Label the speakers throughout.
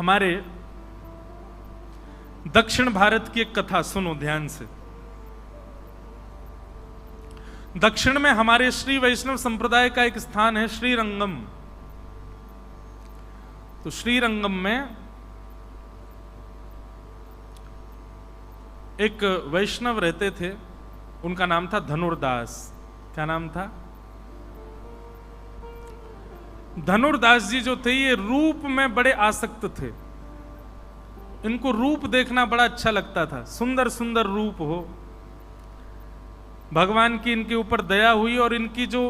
Speaker 1: हमारे दक्षिण भारत की एक कथा सुनो ध्यान से। दक्षिण में हमारे श्री वैष्णव संप्रदाय का एक स्थान है श्रीरंगम। तो श्रीरंगम में एक वैष्णव रहते थे, उनका नाम था धनुर्दास। क्या नाम था? धनुर्दास जी जो थे ये रूप में बड़े आसक्त थे। इनको रूप देखना बड़ा अच्छा लगता था, सुंदर सुंदर रूप हो। भगवान की इनके ऊपर दया हुई और इनकी जो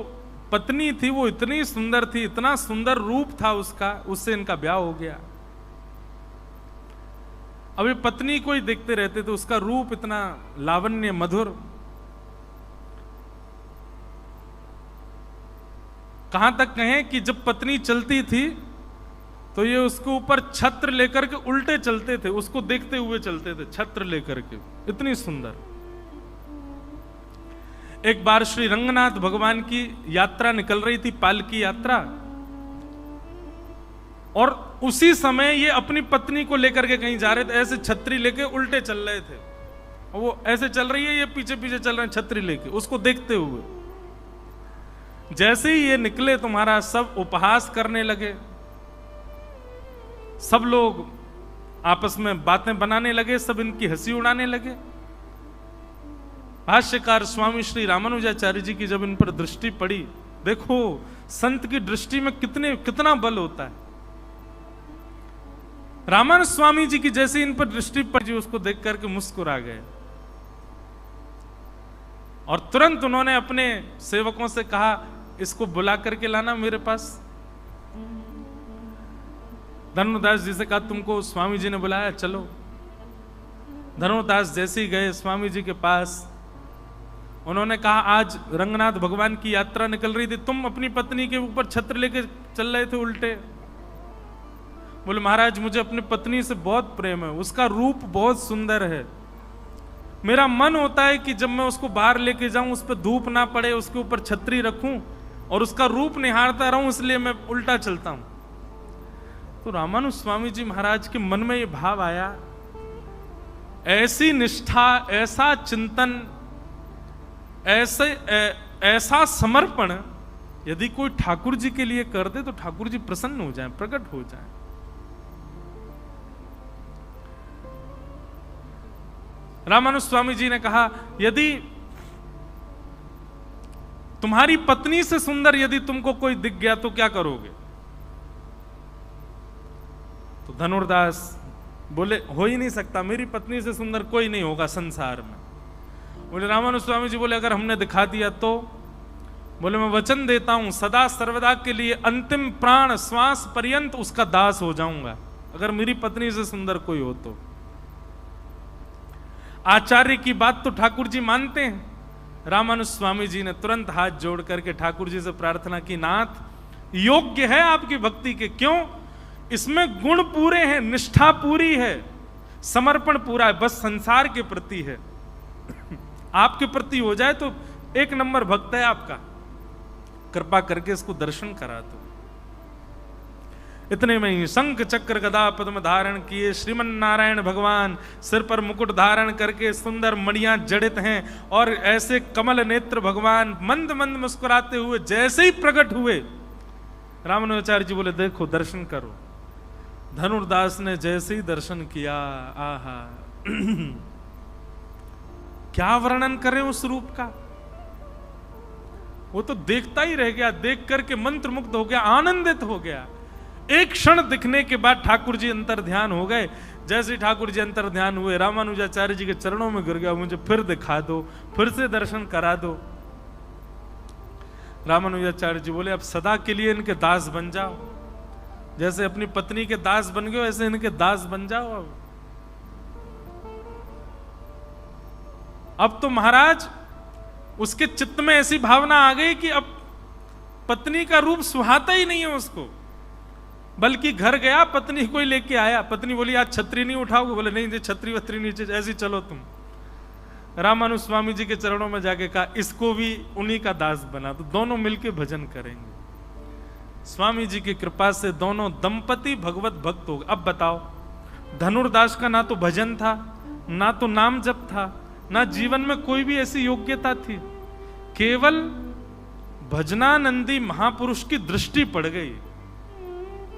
Speaker 1: पत्नी थी वो इतनी सुंदर थी, इतना सुंदर रूप था उसका, उससे इनका ब्याह हो गया। अभी पत्नी को ही देखते रहते थे, उसका रूप इतना लावण्य मधुर। कहां तक कहें कि जब पत्नी चलती थी तो ये उसके ऊपर छत्र लेकर के उल्टे चलते थे, उसको देखते हुए चलते थे छत्र लेकर के, इतनी सुंदर। एक बार श्री रंगनाथ भगवान की यात्रा निकल रही थी, पालकी यात्रा, और उसी समय ये अपनी पत्नी को लेकर के कहीं जा रहे थे, ऐसे छतरी लेके उल्टे चल रहे थे। और वो ऐसे चल रही है, ये पीछे पीछे चल रहे हैं छतरी लेके, उसको देखते हुए। जैसे ही ये निकले तुम्हारा सब उपहास करने लगे, सब लोग आपस में बातें बनाने लगे, सब इनकी हंसी उड़ाने लगे। भाष्यकार स्वामी श्री रामानुजाचार्य जी की जब इन पर दृष्टि पड़ी, देखो संत की दृष्टि में कितना बल होता है। रामानुज स्वामी जी की जैसे इन पर दृष्टि पड़ी, उसको देख करके मुस्कुरा गए और तुरंत उन्होंने अपने सेवकों से कहा, इसको बुला करके लाना मेरे पास। धनुर्दास जी से कहा, तुमको स्वामी जी ने बुलाया, चलो। धनुर्दास जैसे ही गए स्वामी जी के पास, उन्होंने कहा, आज रंगनाथ भगवान की यात्रा निकल रही थी, तुम अपनी पत्नी के ऊपर छत्र लेके चल रहे थे उल्टे। बोले, महाराज मुझे अपनी पत्नी से बहुत प्रेम है, उसका रूप बहुत सुंदर है। मेरा मन होता है कि जब मैं उसको बाहर लेके जाऊं, उस पर धूप ना पड़े, उसके ऊपर छतरी रखूं और उसका रूप निहारता रहूं, इसलिए मैं उल्टा चलता हूं। तो रामानुज स्वामी जी महाराज के मन में ये भाव आया, ऐसी निष्ठा, ऐसा चिंतन, ऐसा समर्पण यदि कोई ठाकुर जी के लिए कर दे तो ठाकुर जी प्रसन्न हो जाए, प्रकट हो जाए। रामानुज स्वामी जी ने कहा, यदि तुम्हारी पत्नी से सुंदर यदि तुमको कोई दिख गया तो क्या करोगे? तो धनुर्दास बोले, हो ही नहीं सकता, मेरी पत्नी से सुंदर कोई नहीं होगा संसार में। बोले, रामानुज स्वामी जी बोले, अगर हमने दिखा दिया तो? बोले, मैं वचन देता हूं सदा सर्वदा के लिए अंतिम प्राण श्वास पर्यंत उसका दास हो जाऊंगा, अगर मेरी पत्नी से सुंदर कोई हो तो। आचार्य की बात तो ठाकुर जी मानते हैं। रामानुज स्वामी जी ने तुरंत हाथ जोड़ करके ठाकुर जी से प्रार्थना की, नाथ योग्य है आपकी भक्ति के, क्यों? इसमें गुण पूरे हैं, निष्ठा पूरी है, समर्पण पूरा है, बस संसार के प्रति है। आपके प्रति हो जाए तो एक नंबर भक्त है आपका, कृपा करके इसको दर्शन करा दो। इतने में ही शंख चक्र गदा पद्म धारण किए श्रीमन नारायण भगवान सिर पर मुकुट धारण करके सुंदर मणियां जड़ित हैं और ऐसे कमल नेत्र भगवान मंद मंद मुस्कुराते हुए जैसे ही प्रकट हुए, रामानुजाचार्य जी बोले, देखो दर्शन करो। धनुर्दास ने जैसे ही दर्शन किया, आहा क्या वर्णन करें उस रूप का। वो तो देखता ही रह गया, देख करके मंत्रमुग्ध हो गया, आनंदित हो गया। एक क्षण दिखने के बाद ठाकुर जी अंतर ध्यान हो गए। जैसे ठाकुर जी अंतर ध्यान हुए, रामानुजाचार्य जी के चरणों में गिर गया, मुझे फिर दिखा दो, फिर से दर्शन करा दो। रामानुजाचार्य जी बोले, अब सदा के लिए इनके दास बन जाओ, जैसे अपनी पत्नी के दास बन गए ऐसे इनके दास बन जाओ। अब तो महाराज उसके चित्त में ऐसी भावना आ गई कि अब पत्नी का रूप सुहाता ही नहीं है उसको, बल्कि घर गया, पत्नी को ही लेके आया। पत्नी बोली, आज छतरी नहीं उठाओगे? बोले, नहीं, छतरी वतरी नीचे, ऐसी चलो तुम। रामानुज स्वामी जी के चरणों में जाके कहा, इसको भी उन्हीं का दास बना, तो दोनों मिलके भजन करेंगे। स्वामी जी की कृपा से दोनों दंपति भगवत भक्त हो गए। अब बताओ, धनुर्दास का ना तो भजन था, ना तो नाम जप था, ना जीवन में कोई भी ऐसी योग्यता थी, केवल भजनानंदी महापुरुष की दृष्टि पड़ गई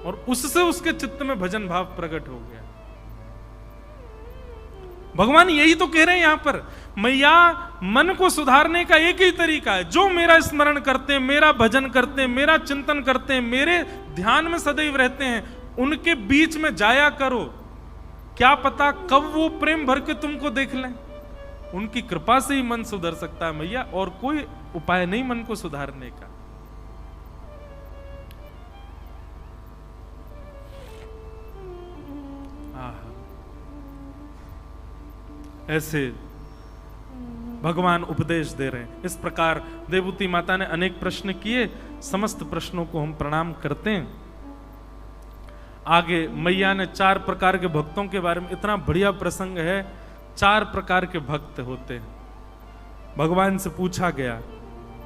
Speaker 1: और उससे उसके चित्त में भजन भाव प्रकट हो गया। भगवान यही तो कह रहे हैं यहां पर, मैया मन को सुधारने का एक ही तरीका है, जो मेरा स्मरण करते हैं, मेरा भजन करते हैं, मेरा चिंतन करते हैं, मेरे ध्यान में सदैव रहते हैं, उनके बीच में जाया करो। क्या पता कब वो प्रेम भर के तुमको देख लें। उनकी कृपा से ही मन सुधर सकता है मैया, और कोई उपाय नहीं मन को सुधारने का। ऐसे भगवान उपदेश दे रहे हैं। इस प्रकार देवूती माता ने अनेक प्रश्न किए, समस्त प्रश्नों को हम प्रणाम करते हैं। आगे मैया ने 4 प्रकार के भक्तों के बारे में, इतना बढ़िया प्रसंग है, 4 प्रकार के भक्त होते हैं। भगवान से पूछा गया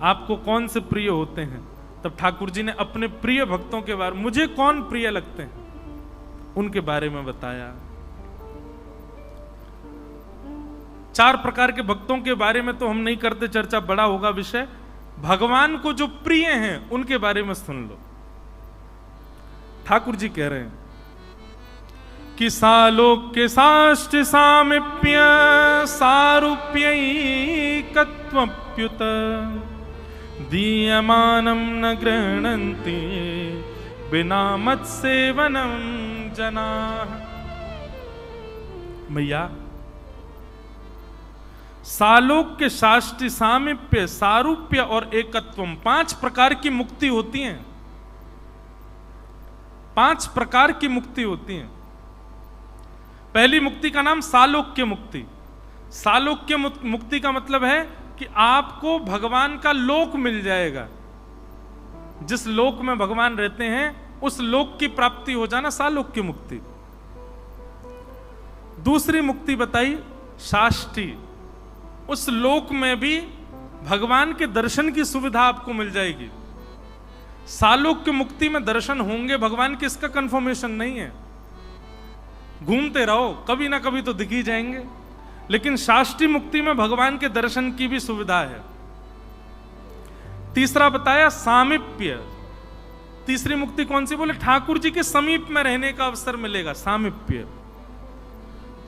Speaker 1: आपको कौन से प्रिय होते हैं, तब ठाकुर जी ने अपने प्रिय भक्तों के बारे में, मुझे कौन प्रिय लगते हैं उनके बारे में बताया। 4 प्रकार के भक्तों के बारे में तो हम नहीं करते चर्चा, बड़ा होगा विषय। भगवान को जो प्रिय हैं उनके बारे में सुन लो। ठाकुर जी कह रहे हैं कि सालोक्य साष्ट सामीप्य सारूप्यैकत्वप्युत दीयमानं न गृह्णन्ति बिना मत्सेवनं जनाः। मैया सालोक्य साष्ट सामीप्य सारूप्य और एकत्वम, 5 प्रकार की मुक्ति होती हैं। 5 प्रकार की मुक्ति होती हैं। पहली मुक्ति का नाम सालोक्य मुक्ति। सालोक्य मुक्ति का मतलब है कि आपको भगवान का लोक मिल जाएगा। जिस लोक में भगवान रहते हैं उस लोक की प्राप्ति हो जाना, सालोक्य मुक्ति। दूसरी मुक्ति बताई साष्टी, उस लोक में भी भगवान के दर्शन की सुविधा आपको मिल जाएगी। सालोक्य मुक्ति में दर्शन होंगे भगवान के, इसका कंफर्मेशन नहीं है, घूमते रहो कभी ना कभी तो दिख ही जाएंगे। लेकिन शास्त्री मुक्ति में भगवान के दर्शन की भी सुविधा है। तीसरा बताया सामीप्य। तीसरी मुक्ति कौन सी, बोले ठाकुर जी के समीप में रहने का अवसर मिलेगा, सामीप्य।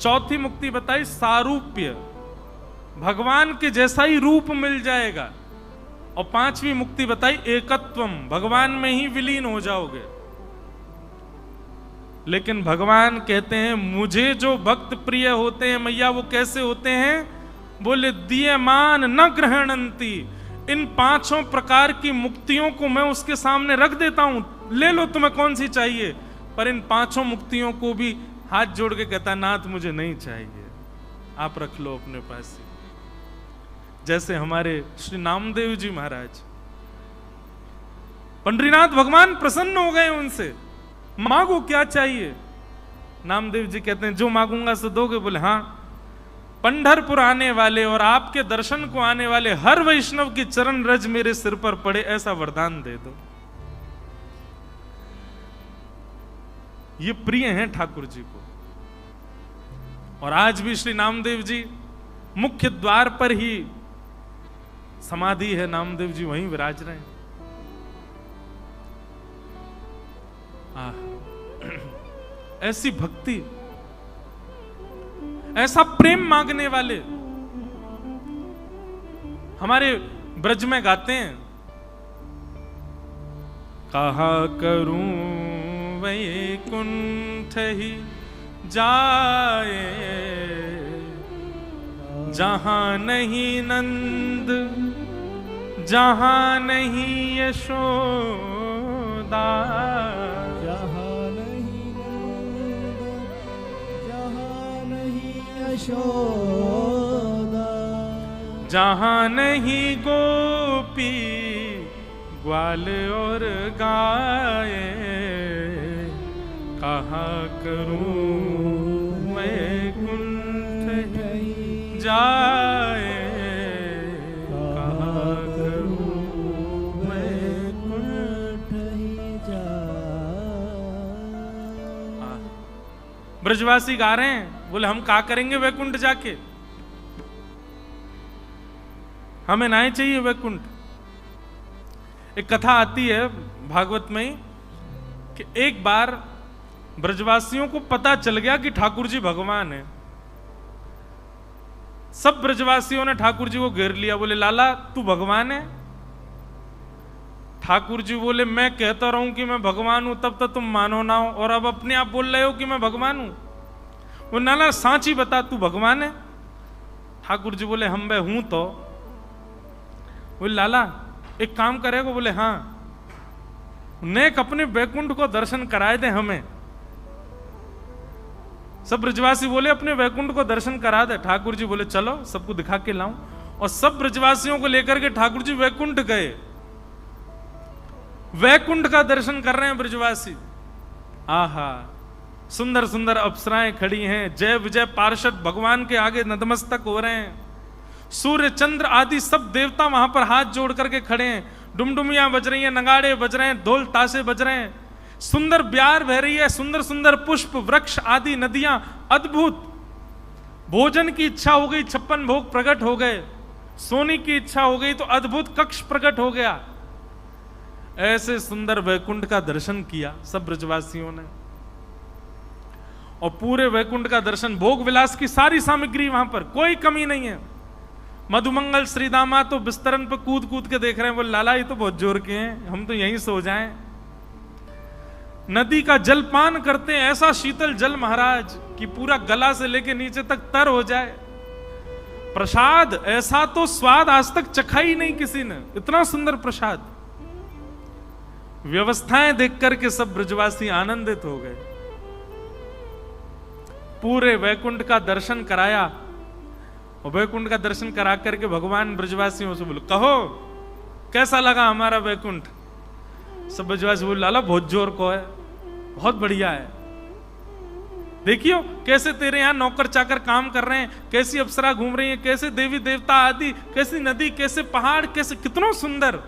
Speaker 1: चौथी मुक्ति बताई सारूप्य, भगवान के जैसा ही रूप मिल जाएगा। और 5वीं मुक्ति बताई एकत्वम, भगवान में ही विलीन हो जाओगे। लेकिन भगवान कहते हैं मुझे जो भक्त प्रिय होते हैं मैया, वो कैसे होते हैं, बोले दीयमान न ग्रहणंती। इन 5 प्रकार की मुक्तियों को मैं उसके सामने रख देता हूं, ले लो तुम्हें कौन सी चाहिए। पर इन 5 मुक्तियों को भी हाथ जोड़ के कहता नाथ मुझे नहीं चाहिए, आप रख लो अपने पास ही। जैसे हमारे श्री नामदेव जी महाराज, पंडरीनाथ भगवान प्रसन्न हो गए उनसे, मांगो क्या चाहिए। नामदेव जी कहते हैं जो मांगूंगा सो दोगे। बोले हाँ, पंढरपुर आने वाले और आपके दर्शन को आने वाले हर वैष्णव की चरण रज मेरे सिर पर पड़े, ऐसा वरदान दे दो। ये प्रिय हैं ठाकुर जी को। और आज भी श्री नामदेव जी मुख्य द्वार पर ही समाधि है, नामदेव जी वहीं विराज रहे हैं। ऐसी भक्ति, ऐसा प्रेम मांगने वाले हमारे ब्रज में गाते हैं, कहा करूं वैकुंठ ही जाए जहां नहीं नंद जहां नहीं यशोदा,
Speaker 2: जहां नहीं नंद जहां नहीं यशोदा,
Speaker 1: जहां नहीं गोपी ग्वाल और गाए, कहा करूं वैकुंठ जाए, कहा करूं वैकुंठ ब्रजवासी गा रहे हैं, बोले हम क्या करेंगे वैकुंठ जाके, हमें नहीं चाहिए वैकुंठ। एक कथा आती है भागवत में ही कि एक बार ब्रजवासियों को पता चल गया कि ठाकुर जी भगवान है। सब ब्रजवासियों ने ठाकुर जी को घेर लिया, बोले लाला तू भगवान है? ठाकुर जी बोले मैं कहता रहूं कि मैं भगवान हूं तब तक तुम मानो ना हो, और अब अपने आप बोल रहे हो कि मैं भगवान हूं। वो नाना सांची बता तू भगवान है? ठाकुर जी बोले हम मैं हूं तो। बोले लाला एक काम करेगा? बोले हाँ, नेक अपने वैकुंठ को दर्शन कराए दे हमें। सब ब्रजवासी बोले अपने वैकुंठ को दर्शन करा दे। ठाकुर जी बोले चलो सबको दिखा के लाऊं, और सब ब्रजवासियों को लेकर के ठाकुर जी वैकुंठ गए। वैकुंठ का दर्शन कर रहे हैं ब्रजवासी। आहा, सुंदर सुंदर अप्सराएं खड़ी हैं, जय विजय पार्षद भगवान के आगे नतमस्तक हो रहे हैं। सूर्य चंद्र आदि सब देवता वहां पर हाथ जोड़ करके खड़े हैं। डुमडुमियां बज रही हैं, नगाड़े बज रहे हैं, ढोल ताशे बज रहे हैं, सुंदर ब्यार बह रही है, सुंदर सुंदर पुष्प वृक्ष आदि नदियां, अद्भुत। भोजन की इच्छा हो गई, 56 भोग प्रकट हो गए। सोने की इच्छा हो गई तो अद्भुत कक्ष प्रकट हो गया। ऐसे सुंदर वैकुंठ का दर्शन किया सब ब्रजवासियों ने, और पूरे वैकुंठ का दर्शन, भोग विलास की सारी सामग्री वहां पर, कोई कमी नहीं है। मधुमंगल श्रीदामा तो बिस्तरन पर कूद कूद के देख रहे हैं, बोले लाला ये तो बहुत जोर के हैं, हम तो यहीं सो जाएं। नदी का जल पान करते हैं, ऐसा शीतल जल महाराज कि पूरा गला से लेके नीचे तक तर हो जाए। प्रसाद ऐसा तो स्वाद आज तक चखा ही नहीं किसी ने, इतना सुंदर प्रसाद। व्यवस्थाएं देख करके सब ब्रजवासी आनंदित हो गए। पूरे वैकुंठ का दर्शन कराया, और वैकुंठ का दर्शन करा करके भगवान ब्रजवासियों से बोले कहो कैसा लगा हमारा वैकुंठ? सब ब्रजवासी बोले लाला बहुत जोर को है, बहुत बढ़िया है। देखियो कैसे तेरे यहां नौकर चाकर काम कर रहे हैं, कैसी अप्सरा घूम रही है, कैसे देवी देवता आदि, कैसी नदी, कैसे पहाड़, कैसे कितना सुंदर।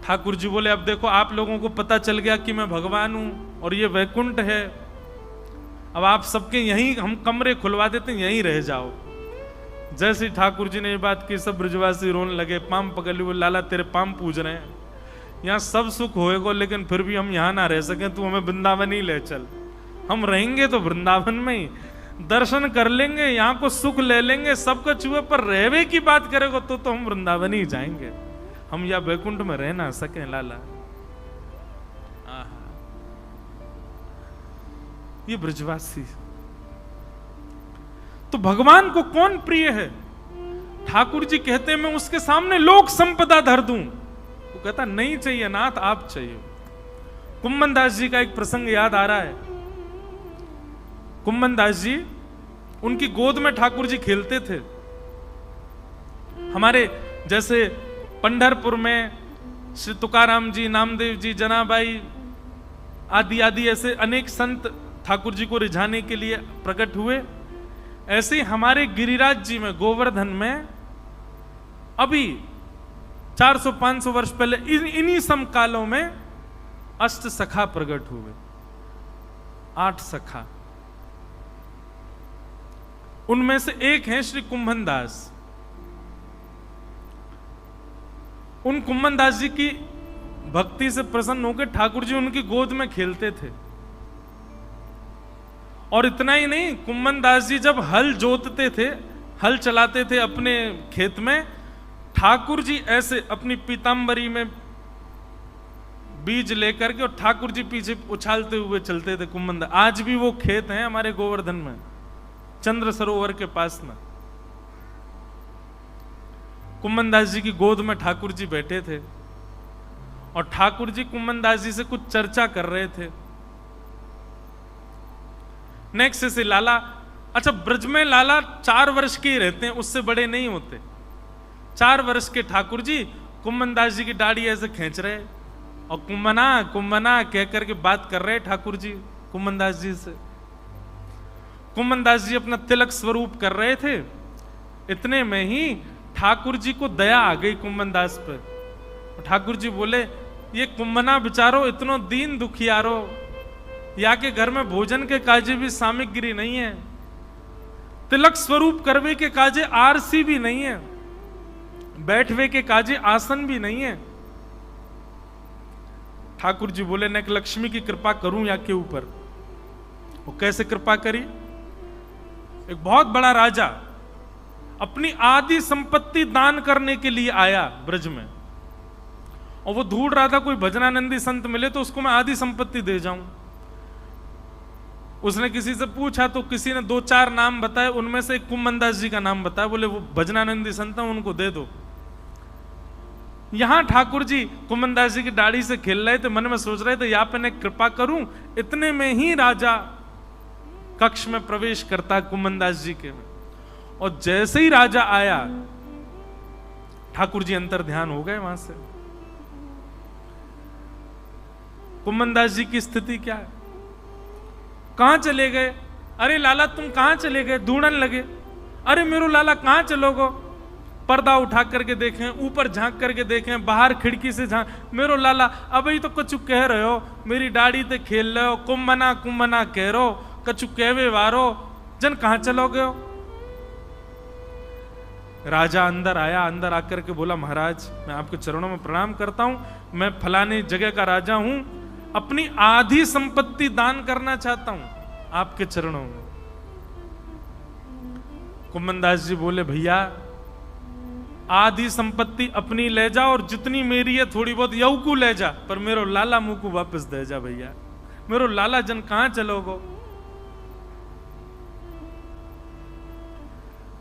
Speaker 1: ठाकुर जी बोले अब देखो आप लोगों को पता चल गया कि मैं भगवान हूं और ये वैकुंठ है, अब आप सबके यहीं हम कमरे खुलवा देते हैं, यहीं रह जाओ। जैसे ही ठाकुर जी ने ये बात की सब ब्रजवासी रोने लगे, पाम पकड़ लिए, बोले लाला तेरे पाम पूज रहे हैं, यहाँ सब सुख होएगा लेकिन फिर भी हम यहाँ ना रह सके, तू हमें वृंदावन ही ले चल। हम रहेंगे तो वृंदावन में ही, दर्शन कर लेंगे, यहाँ को सुख ले लेंगे, सबका चूहे पर रहवे की बात करेगा तो हम वृंदावन ही जाएंगे, हम या वैकुंठ में रह ना सके लाला। ये ब्रजवासी, तो भगवान को कौन प्रिय है? ठाकुर जी कहते हैं मैं उसके सामने लोक संपदा धर दूं, वो कहता नहीं चाहिए नाथ आप चाहिए। कुम्मन दास जी का एक प्रसंग याद आ रहा है। कुम्मन दास जी, उनकी गोद में ठाकुर जी खेलते थे। हमारे जैसे पंढरपुर में श्री तुकाराम जी, नामदेव जी, जनाबाई आदि आदि ऐसे अनेक संत ठाकुर जी को रिझाने के लिए प्रकट हुए, ऐसे ही हमारे गिरिराज जी में, गोवर्धन में अभी 400-500 वर्ष पहले इन्हीं समकालों में अष्ट सखा प्रकट हुए, 8 सखा। उनमें से एक है श्री कुम्भन दास। उन कुम्भन दास जी की भक्ति से प्रसन्न होकर ठाकुर जी उनकी गोद में खेलते थे। और इतना ही नहीं, कुम्भन दास जी जब हल जोतते थे, हल चलाते थे अपने खेत में, ठाकुर जी ऐसे अपनी पीतांबरी में बीज लेकर के और ठाकुर जी पीछे उछालते हुए चलते थे कुम्भन दास। आज भी वो खेत हैं हमारे गोवर्धन में, चंद्र सरोवर के पास में। कुम्भन दास जी की गोद में ठाकुर जी बैठे थे और ठाकुर जी कुम्भन दास जी से कुछ चर्चा कर रहे थे। नेक्स्ट से लाला, अच्छा ब्रज में लाला 4 वर्ष के ही रहते हैं, उससे बड़े नहीं होते। 4 वर्ष के ठाकुर जी कुम्भन दास जी की दाढ़ी ऐसे खींच रहे और कुम्भना कुम्भना कह करके बात कर रहे ठाकुर जी कुम्भन दास जी से। कुम्भन दास जी अपना तिलक स्वरूप कर रहे थे। इतने में ही ठाकुर जी को दया आ गई कुम्भन दास पर। ठाकुर जी बोले ये कुम्भना बेचारो इतनो दीन दुखियारो, या के घर में भोजन के काजे भी सामग्री नहीं है, तिलक स्वरूप करवे के काजे आरसी भी नहीं है, बैठवे के काजे आसन भी नहीं है। ठाकुर जी बोले न लक्ष्मी की कृपा करूं या के ऊपर। वो कैसे कृपा करी? एक बहुत बड़ा राजा अपनी आधी संपत्ति दान करने के लिए आया ब्रज में, और वो ढूंढ रहा था कोई भजनानंदी संत मिले तो उसको मैं आधी संपत्ति दे जाऊं। उसने किसी से पूछा तो किसी ने 2-4 नाम बताए, उनमें से एक कुम्मनदास जी का नाम बताया। बोले वो भजनानंदी संत है, उनको दे दो। यहां ठाकुर जी कुम्मनदास जी की दाढ़ी से खेल रहे थे, मन में सोच रहे थे यहाँ पे मैं कृपा करूं। इतने में ही राजा कक्ष में प्रवेश करता कुम्मनदास जी के में, और जैसे ही राजा आया ठाकुर जी अंतर ध्यान हो गए वहां से। कुम्मनदास जी की स्थिति क्या है? कहां चले गए? अरे लाला तुम कहां चले गए? ढूंढन लगे। अरे मेरो लाला कहां चलोगो? पर्दा उठा करके देखें, ऊपर झांक करके देखें, बाहर खिड़की से झांक, मेरो लाला अभी तो कछु कह रहे हो, मेरी दाढ़ी ते खेल रहे हो, कुम्मना कुम्मना कह रहे हो, कछु कहवे वारो, जन कहां चलोगे हो? राजा अंदर आया, अंदर आकर के बोला महाराज मैं आपके चरणों में प्रणाम करता हूं, मैं फलाने जगह का राजा हूं, अपनी आधी संपत्ति दान करना चाहता हूं आपके चरणों में। कुम्मनदास जी बोले भैया आधी संपत्ति अपनी ले जा और जितनी मेरी है थोड़ी बहुत यऊ को ले जा, पर मेरो लाला मुंह को वापस दे जा भैया। मेरो लाला जन कहां चलोगो?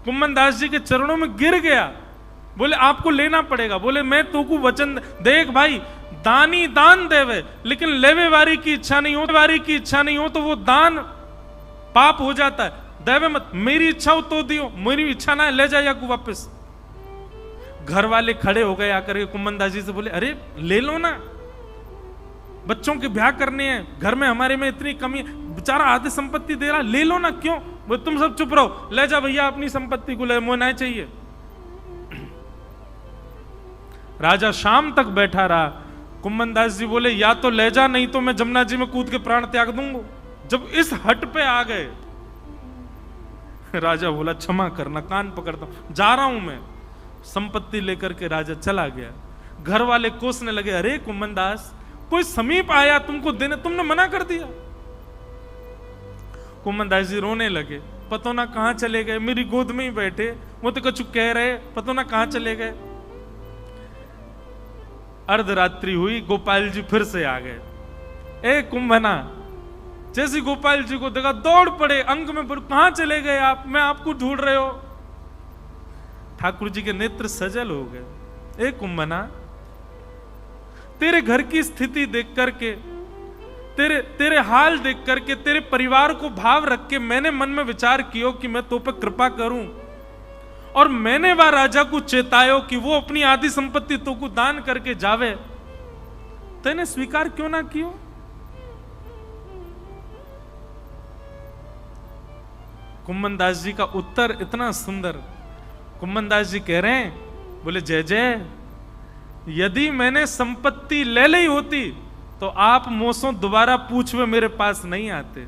Speaker 1: कुम्मनदास जी के चरणों में गिर गया। बोले आपको लेना पड़ेगा। बोले मैं तो को वचन देख भाई, दानी दान देवे, लेकिन लेवे वारी की इच्छा नहीं हो, वारी की इच्छा नहीं हो तो वो दान पाप हो जाता है। देवे मत, मेरी इच्छा हो तो दियो, मेरी इच्छा ना है ले जाया को वापस। घर वाले खड़े हो गए आकर के कुम्मनदास जी से बोले अरे ले लो ना, बच्चों के ब्याह करने हैं, घर में हमारे में इतनी कमी, बेचारा आधी संपत्ति दे रहा, ले लो ना। क्यों? वो तुम सब चुप रहो, ले जा भैया अपनी संपत्ति को, ले मोह नहीं चाहिए। राजा शाम तक बैठा रहा। कुम्मनदास जी बोले या तो ले जा, नहीं तो मैं जमुना जी में कूद के प्राण त्याग दूंगा। जब इस हट पे आ गए राजा बोला क्षमा करना, कान पकड़ता हूं, जा रहा हूं मैं। संपत्ति लेकर के राजा चला गया। घर वाले कोसने लगे अरे कुम्मनदास कोई समीप आया तुमको देने, तुमने मना कर दिया। कुम्मनदास जी रोने लगे, पतो ना कहां चले गए, मेरी गोद में ही बैठे, वो तो कुछ कह रहे, पतो ना कहां चले गए। अर्धरात्रि हुई, गोपाल जी फिर से आ गए। ए कुंभना, जैसे गोपाल जी को देखा दौड़ पड़े, अंग में कहां चले गए आप, मैं आपको ढूंढ रहे हो। ठाकुर जी के नेत्र सजल हो गए। ए कुंभना, तेरे घर की स्थिति देख करके, तेरे हाल देख करके, तेरे परिवार को भाव रख के मैंने मन में विचार किया कि मैं तो पे कृपा करूं, और मैंने वह राजा को चेतायो कि वो अपनी आधी संपत्ति तो को दान करके जावे, तेने स्वीकार क्यों ना कियो? कुम्मनदास जी का उत्तर इतना सुंदर। कुम्मनदास जी कह रहे हैं, बोले जय जय, यदि मैंने संपत्ति ले ली होती तो आप मोसों दोबारा पूछवे मेरे पास नहीं आते।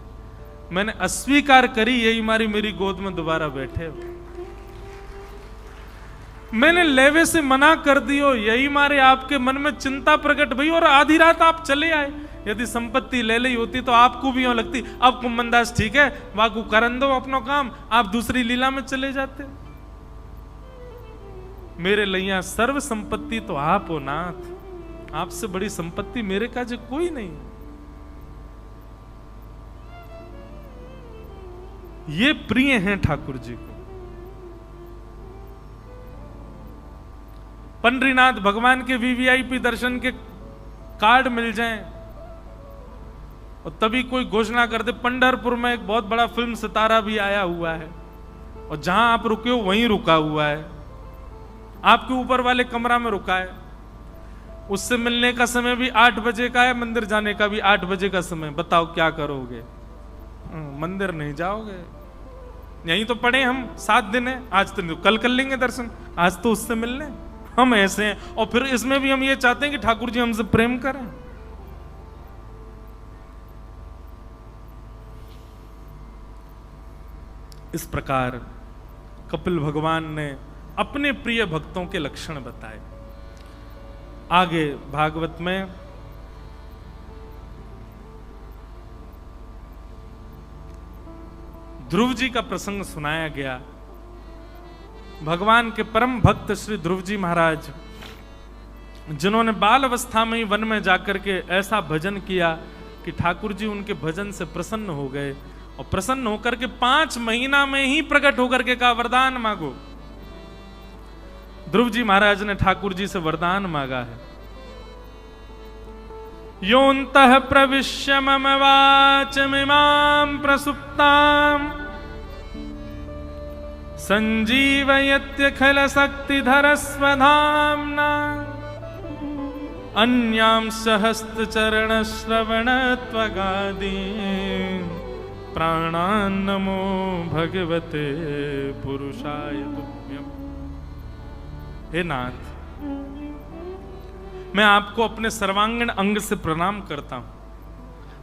Speaker 1: मैंने अस्वीकार करी, यही मारी मेरी गोद में दोबारा बैठे हो। मैंने लेवे से मना कर दियो, यही मारे आपके मन में चिंता प्रकट भई और आधी रात आप चले आए। यदि संपत्ति ले ली होती तो आपको भी यूं लगती अब कुम्मनदास ठीक है, वाकू करन दो अपना काम, आप दूसरी लीला में चले जाते। मेरे लैया सर्व संपत्ति तो आप हो नाथ, आपसे बड़ी संपत्ति मेरे काज कोई नहीं। ये प्रिय हैं ठाकुर जी को। पंडरीनाथ भगवान के वीवीआईपी दर्शन के कार्ड मिल जाएं और तभी कोई घोषणा कर दे पंढरपुर में एक बहुत बड़ा फिल्म सितारा भी आया हुआ है, और जहां आप रुके हो वहीं रुका हुआ है, आपके ऊपर वाले कमरा में रुका है। उससे मिलने का समय भी 8 बजे का है, मंदिर जाने का भी 8 बजे का समय। बताओ क्या करोगे? मंदिर नहीं जाओगे, यहीं तो पड़े हम 7 दिन है, आज तो कल कर लेंगे दर्शन, आज तो उससे मिलने। हम ऐसे हैं, और फिर इसमें भी हम ये चाहते हैं कि ठाकुर जी हमसे प्रेम करें। इस प्रकार कपिल भगवान ने अपने प्रिय भक्तों के लक्षण बताए। आगे भागवत में ध्रुव जी का प्रसंग सुनाया गया। भगवान के परम भक्त श्री ध्रुव जी महाराज, जिन्होंने बाल अवस्था में ही वन में जाकर के ऐसा भजन किया कि ठाकुर जी उनके भजन से प्रसन्न हो गए, और प्रसन्न होकर के 5 महीना में ही प्रकट होकर के कहा वरदान मांगो। ध्रुव जी महाराज ने ठाकुर जी से वरदान मांगा है। योऽन्तः प्रविश्य मम वाचमिमां प्रसुप्ताम् संजीवयत्यखिलशक्तिधरस्वधाम्ना अन्यांश हस्तचरणश्रवणत्वगादीन् प्राणान् नमो भगवते पुरुषाय तुभ्यम्। हे नाथ, मैं आपको अपने सर्वांगीण अंग से प्रणाम करता हूं।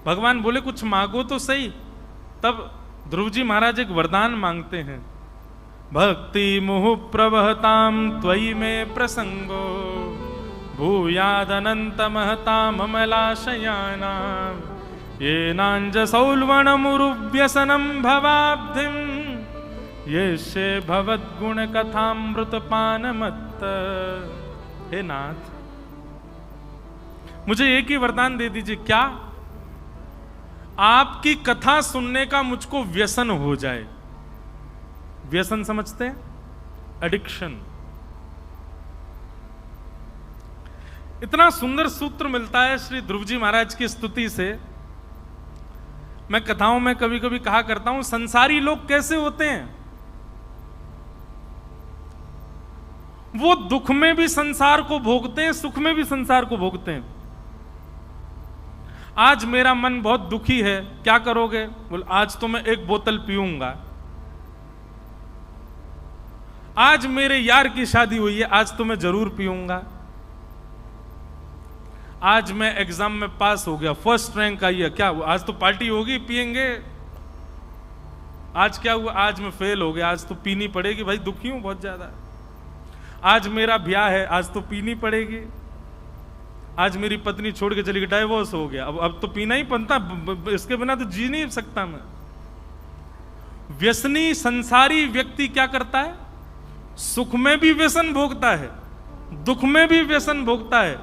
Speaker 1: भगवान बोले कुछ मांगो तो सही। तब ध्रुव जी महाराज एक वरदान मांगते हैं। भक्ति मुहु प्रवहताम त्वयि में प्रसंगो भूयादनंत महताम अमलाशयानाम येनांजसौल्वणमुरुव्यसनं भवाब्धिं येष्ये भवद्गुण कथामृतपानमत्त। हे नाथ, मुझे एक ही वरदान दे दीजिए, क्या आपकी कथा सुनने का मुझको व्यसन हो जाए। व्यसन समझते हैं? एडिक्शन। इतना सुंदर सूत्र मिलता है श्री ध्रुव जी महाराज की स्तुति से। मैं कथाओं में कभी कभी कहा करता हूं, संसारी लोग कैसे होते हैं? वो दुख में भी संसार को भोगते हैं, सुख में भी संसार को भोगते हैं। आज मेरा मन बहुत दुखी है, क्या करोगे? बोल आज तो मैं 1 बोतल पीऊंगा। आज मेरे यार की शादी हुई है, आज तो मैं जरूर पीऊंगा। आज मैं एग्जाम में पास हो गया, फर्स्ट रैंक आई है, क्या हुआ? आज तो पार्टी होगी, पिएंगे। आज क्या हुआ? आज मैं फेल हो गया, आज तो पीनी पड़ेगी। भाई दुखी हूं बहुत ज्यादा। आज मेरा ब्याह है, आज तो पीनी पड़ेगी। आज मेरी पत्नी छोड़ के चली गई, डाइवोर्स हो गया, अब तो पीना ही पड़ता, इसके बिना तो जी नहीं सकता मैं। व्यसनी संसारी व्यक्ति क्या करता है? सुख में भी व्यसन भोगता है, दुख में भी व्यसन भोगता है,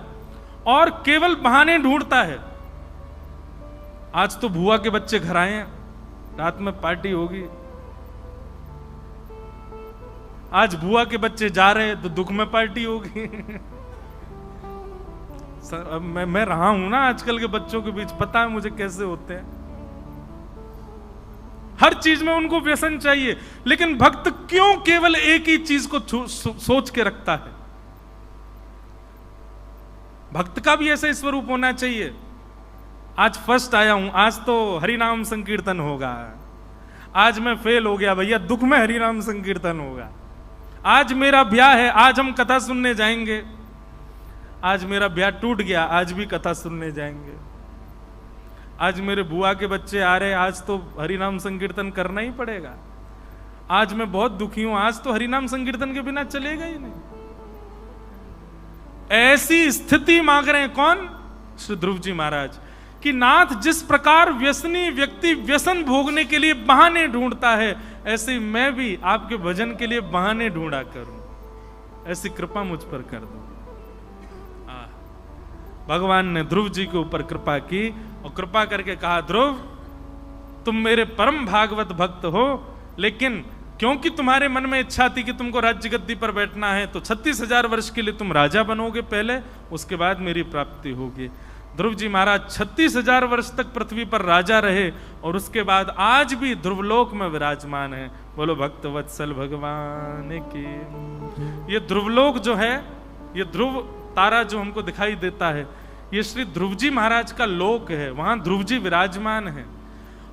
Speaker 1: और केवल बहाने ढूंढता है। आज तो बुआ के बच्चे घर आए हैं, रात में पार्टी होगी। आज बुआ के बच्चे जा रहे हैं तो दुख में पार्टी होगी। मैं रहा हूं ना आजकल के बच्चों के बीच, पता है मुझे कैसे होते हैं। हर चीज में उनको व्यसन चाहिए। लेकिन भक्त क्यों केवल एक ही चीज को सोच के रखता है? भक्त का भी ऐसा स्वरूप होना चाहिए। आज फर्स्ट आया हूं, आज तो हरिनाम संकीर्तन होगा। आज मैं फेल हो गया, भैया दुख में हरिनाम संकीर्तन होगा। आज मेरा ब्याह है, आज हम कथा सुनने जाएंगे। आज मेरा ब्याह टूट गया, आज भी कथा सुनने जाएंगे। आज मेरे बुआ के बच्चे आ रहे, आज तो हरिनाम संकीर्तन करना ही पड़ेगा। आज मैं बहुत दुखी हूं, आज तो हरिनाम संकीर्तन के बिना चलेगा ही नहीं। ऐसी स्थिति मांग रहे हैं कौन? श्री ध्रुव जी महाराज कि नाथ, जिस प्रकार व्यसनी व्यक्ति व्यसन भोगने के लिए बहाने ढूंढता है, ऐसे मैं भी आपके भजन के लिए बहाने ढूंढा करूं। ऐसी कृपा मुझ पर कर दो। भगवान ने ध्रुव जी के ऊपर कृपा की और कृपा करके कहा, ध्रुव तुम मेरे परम भागवत भक्त हो, लेकिन क्योंकि तुम्हारे मन में इच्छा थी कि तुमको राज्य गद्दी पर बैठना है, तो 36,000 वर्ष के लिए तुम राजा बनोगे पहले, उसके बाद मेरी प्राप्ति होगी। ध्रुव जी महाराज 36,000 वर्ष तक पृथ्वी पर राजा रहे, और उसके बाद आज भी ध्रुवलोक में विराजमान है। बोलो भक्त वत्सल भगवान की। ये ध्रुवलोक जो है, ये ध्रुव तारा जो हमको दिखाई देता है, ये श्री ध्रुव जी महाराज का लोक है। वहां ध्रुव जी विराजमान है।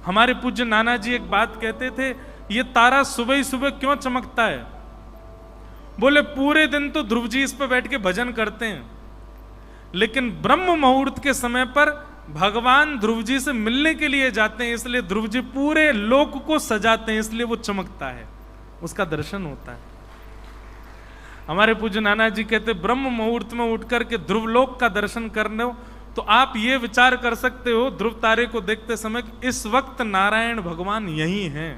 Speaker 1: हमारे पूज्य नाना जी एक बात कहते थे, ये तारा सुबह ही सुबह क्यों चमकता है? बोले पूरे दिन तो ध्रुव जी इस पर बैठ के भजन करते हैं, लेकिन ब्रह्म मुहूर्त के समय पर भगवान ध्रुव जी से मिलने के लिए जाते हैं, इसलिए ध्रुव जी पूरे लोक को सजाते हैं, इसलिए वो चमकता है, उसका दर्शन होता है। हमारे पूज्य नाना जी कहते ब्रह्म मुहूर्त में उठ करके ध्रुव लोक का दर्शन करने हो तो आप ये विचार कर सकते हो ध्रुव तारे को देखते समय कि इस वक्त नारायण भगवान यही हैं।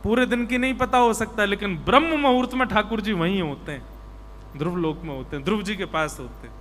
Speaker 1: पूरे दिन की नहीं पता हो सकता, लेकिन ब्रह्म मुहूर्त में ठाकुर जी वहीं होते हैं, ध्रुव लोक में होते हैं, ध्रुव जी के पास होते हैं।